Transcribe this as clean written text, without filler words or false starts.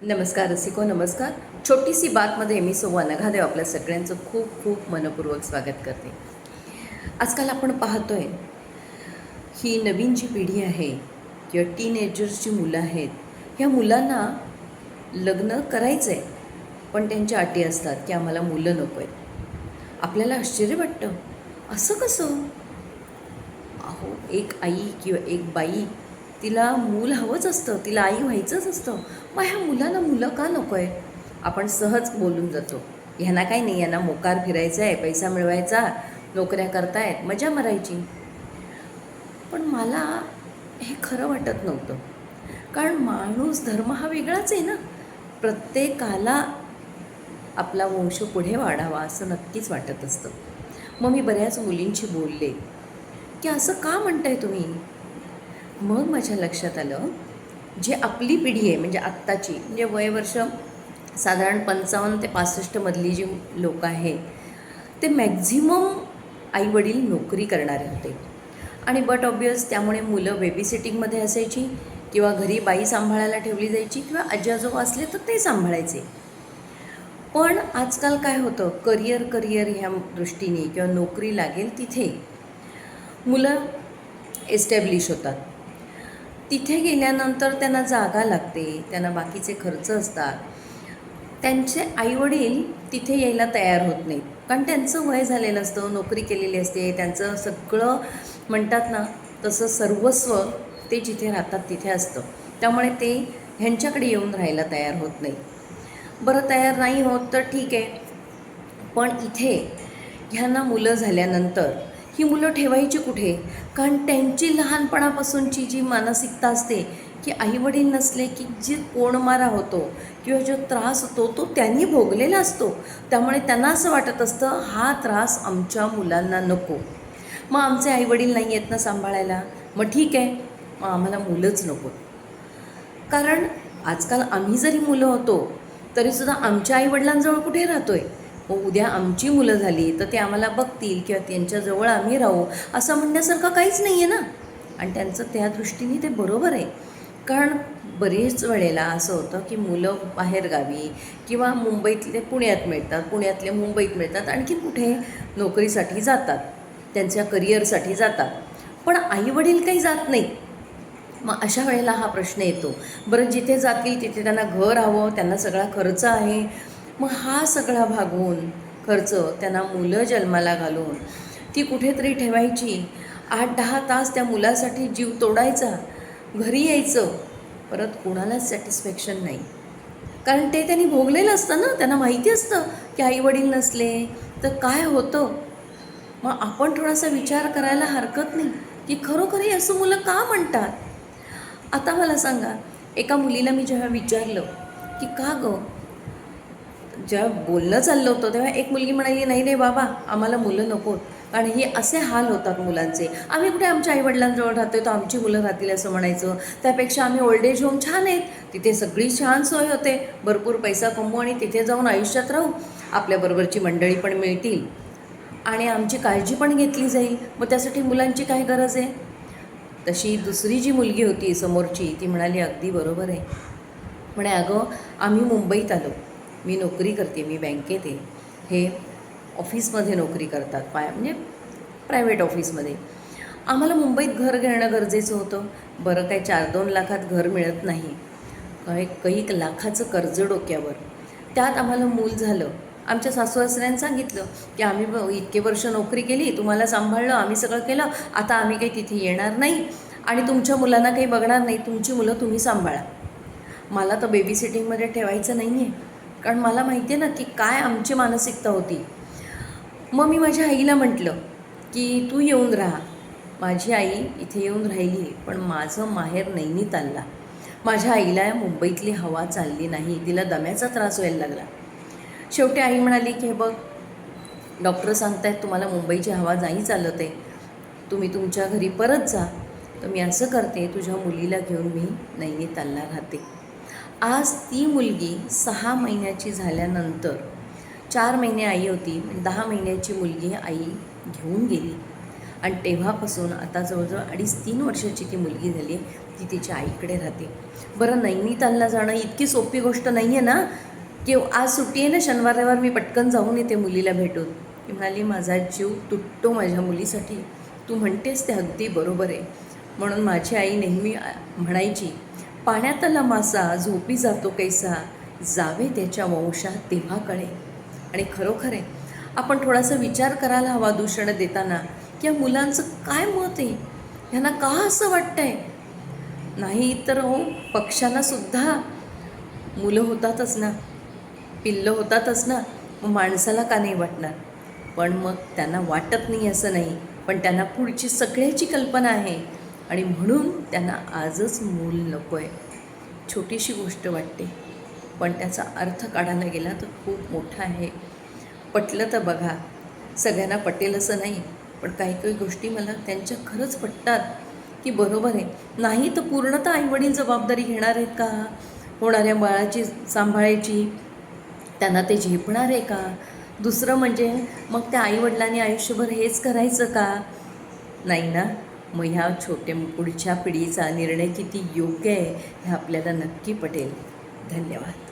नमस्कार रसिको, नमस्कार. छोटीसी बातमध्ये मी सौ अनघादेव आपल्या सगळ्यांचं खूप खूप मनपूर्वक स्वागत करते. आजकाल आपण पाहतोय ही नवीन जी पिढी आहे किंवा टीनएजर्स जी मुलं आहेत, ह्या मुलांना लग्न करायचं आहे, पण त्यांच्या अटी असतात की आम्हाला मुलं नको आहेत. आपल्याला आश्चर्य वाटतं, असं कसं? अहो, एक आई किंवा एक बाई, तिला मूल हवंच असतं, तिला आई व्हायचंच असतं. मग ह्या मुलांना मुलं का नको आहे? आपण सहज बोलून जातो, ह्यांना काही नाही, यांना मोकार फिरायचा आहे, पैसा मिळवायचा, नोकऱ्या करतायत, मजा मारायची. पण मला हे खरं वाटत नव्हतं, कारण माणूस धर्म हा वेगळाच आहे ना. प्रत्येकाला आपला वंश पुढे वाढावा असं नक्कीच वाटत असतं. मग मी बऱ्याच मुलींशी बोलले की असं का म्हणताय तुम्ही? मग माझ्या लक्षात आलं, जी आपली पिढी आहे म्हणजे आत्ताची, म्हणजे वयवर्ष साधारण 55 ते 65मधली जी लोकं आहेत, ते मॅक्झिमम आईवडील नोकरी करणारे होते. आणि बट ऑब्वियस त्यामुळे मुलं बेबी सिटिंगमध्ये असायची किंवा घरी बाई सांभाळायला ठेवली जायची किंवा आजी आजोबा असले तर ते सांभाळायचे. पण आजकाल काय होतं, करिअर ह्या दृष्टीने किंवा नोकरी लागेल तिथे मुलं एस्टॅब्लिश होतात. तिथे गेल्यानंतर त्यांना जागा लागते, त्यांना बाकीचे खर्च असतात. त्यांचे आईवडील तिथे यायला तयार होत नाहीत, कारण त्यांचं वय झालेलं असतं, नोकरी केलेली असते, त्यांचं सगळं म्हणतात ना तसं सर्वस्व ते जिथे राहतात तिथे असतं. त्यामुळे ते ह्यांच्याकडे येऊन राहायला तयार होत नाही. बरं, तयार नाही होत तर ठीक आहे, पण इथे ह्यांना मुलं झाल्यानंतर ही मुलं ठेवायची कुठे? कारण त्यांची लहानपणापासूनची जी मानसिकता असते की आईवडील नसले की जी कोंडमारा होतो किंवा जो त्रास होतो तो त्यांनी भोगलेला असतो. त्यामुळे त्यांना असं वाटत असतं, हा त्रास आमच्या मुलांना नको. मग आमचे आईवडील नाही आहेत ना सांभाळायला, मग ठीक आहे, मग आम्हाला मुलंच नको. कारण आजकाल आम्ही जरी मुलं होतो तरीसुद्धा आमच्या आईवडिलांजवळ कुठे राहतो आहे? मग उद्या आमची मुलं झाली तर ते आम्हाला बघतील किंवा त्यांच्याजवळ आम्ही राहू असं म्हणण्यासारखं काहीच नाही आहे ना. आणि त्यांचं त्या दृष्टीने ते बरोबर आहे. कारण बरेच वेळेला असं होतं की मुलं बाहेरगावी किंवा मुंबईतले पुण्यात मिळतात, पुण्यातले मुंबईत मिळतात, आणखी कुठे नोकरीसाठी जातात, त्यांच्या करिअरसाठी जातात, पण आईवडील काही जात नाही. मग अशा वेळेला हा प्रश्न येतो, बरं जिथे जातील तिथे त्यांना घर हवं, त्यांना सगळा खर्च आहे. मग हा सगळा भागवून खर्च त्यांना मुलं जन्माला घालून ती कुठेतरी ठेवायची, 8-10 तास त्या मुलासाठी जीव तोडायचा, घरी यायचं, परत कोणालाच सॅटिस्फॅक्शन नाही. कारण ते त्यांनी भोगलेलं असतं ना, त्यांना माहिती असतं की आईवडील नसले तर काय होतं. मग आपण थोडासा विचार करायला हरकत नाही की खरोखरही असं मुलं का म्हणतात. आता मला सांगा, एका मुलीला मी जेव्हा विचारलं की का गं, जेव्हा बोलणं चाललं होतं तेव्हा एक मुलगी म्हणाली, नाही रे बाबा, आम्हाला मुलं नकोत, कारण हे असे हाल होतात मुलांचे. आम्ही कुठे आमच्या आईवडिलांजवळ राहतोय तर आमची मुलं राहतील असं म्हणायचं. त्यापेक्षा आम्ही ओल्ड एज होम छान आहेत, तिथे सगळी छान सोय होते, भरपूर पैसा कमवू आणि तिथे जाऊन आयुष्यात राहू, आपल्याबरोबरची मंडळी पण मिळतील आणि आमची काळजी पण घेतली जाईल. मग त्यासाठी मुलांची काय गरज आहे? तशी दुसरी जी मुलगी होती समोरची, ती म्हणाली, अगदी बरोबर आहे. म्हणे, अगं आम्ही मुंबईत आलो, मी नोकरी करते, मी बँकेत आहे, हे ऑफिसमध्ये नोकरी करतात, म्हणजे प्रायव्हेट ऑफिसमध्ये. आम्हाला मुंबईत घर घेणं गरजेचं होतं. बरं, काय 4-2 लाखात घर मिळत नाही, काय कैक लाखाचं कर्ज डोक्यावर. त्यात आम्हाला मूल झालं. आमच्या सासूसासऱ्यांनी सांगितलं की आम्ही इतके वर्ष नोकरी केली, तुम्हाला सांभाळलं, आम्ही सगळं केलं, आता आम्ही काही तिथे येणार नाही आणि तुमच्या मुलांना काही बघणार नाही, तुमची मुलं तुम्ही सांभाळा. मला तर बेबी सिटिंगमध्ये ठेवायचं नाही आहे, कारण मला माहिती आहे ना की काय आमची मानसिकता होती. मग मी माझ्या आईला म्हटलं की तू येऊन राहा. माझी आई इथे येऊन राहिली, पण माझं माहेर नैनितालला. माझ्या आईला मुंबईतली हवा चालली नाही, तिला दम्याचा त्रास व्हायला लागला. शेवटी आई म्हणाली की हे बघ, डॉक्टर सांगत आहेत तुम्हाला मुंबईची हवा नाही चालत आहे, तुम्ही तुमच्या घरी परत जा. तर मी असं करते, तुझ्या मुलीला घेऊन मी नैनितालला राहते. आज ती मुलगी 6 महिन्याची झाल्यानंतर, 4 महिने आई होती, 10 महिन्याची मुलगी आई घेऊन गेली. आणि तेव्हापासून आता जवळजवळ 2.5-3 वर्षाची ती मुलगी झाली आहे. ती तिच्या आईकडे राहते. बरं, नैनितालला जाणं इतकी सोपी गोष्ट नाही आहे ना, की आज सुट्टी आहे ना, शनिवार रविवार मी पटकन जाऊन येते मुलीला भेटून. ती म्हणाली, माझा जीव तुटतो माझ्या मुलीसाठी. तू म्हणतेस ते अगदी बरोबर आहे. म्हणून माझी आई नेहमी म्हणायची, पाण्यातला मासा झोपी जातो कैसा, जावे त्याच्या वंशात तेव्हा कळे. आणि खरोखर आहे, आपण थोडासा विचार करायला हवा दूषण देताना, की या मुलांचं काय मत आहे, ह्यांना का असं वाटतंय. नाही तर हो, पक्ष्यांनासुद्धा मुलं होतातच ना, पिल्लं होतातच ना, मग माणसाला का नाही वाटणार. पण मग त्यांना वाटत नाही असं नाही, पण त्यांना पुढची सगळ्याची कल्पना आहे आणि म्हणून त्यांना आजच मूल नको आहे. छोटीशी गोष्ट वाटते, पण त्याचा अर्थ काढायला गेला तर खूप मोठा आहे. पटलं तर बघा, सगळ्यांना पटेल असं नाही, पण काही काही गोष्टी मला त्यांच्या खरंच पटतात, की बरोबर आहे. नाही तर पूर्णतः आईवडील जबाबदारी घेणार आहेत का होणाऱ्या बाळाची सांभाळायची, त्यांना ते झेपणार आहे का. दुसरं म्हणजे मग त्या आईवडिलांनी आयुष्यभर हेच करायचं का, नाही ना. मग ह्या पुढच्या पिढीचा निर्णय किती योग्य आहे हे आपल्याला नक्की पटेल. धन्यवाद.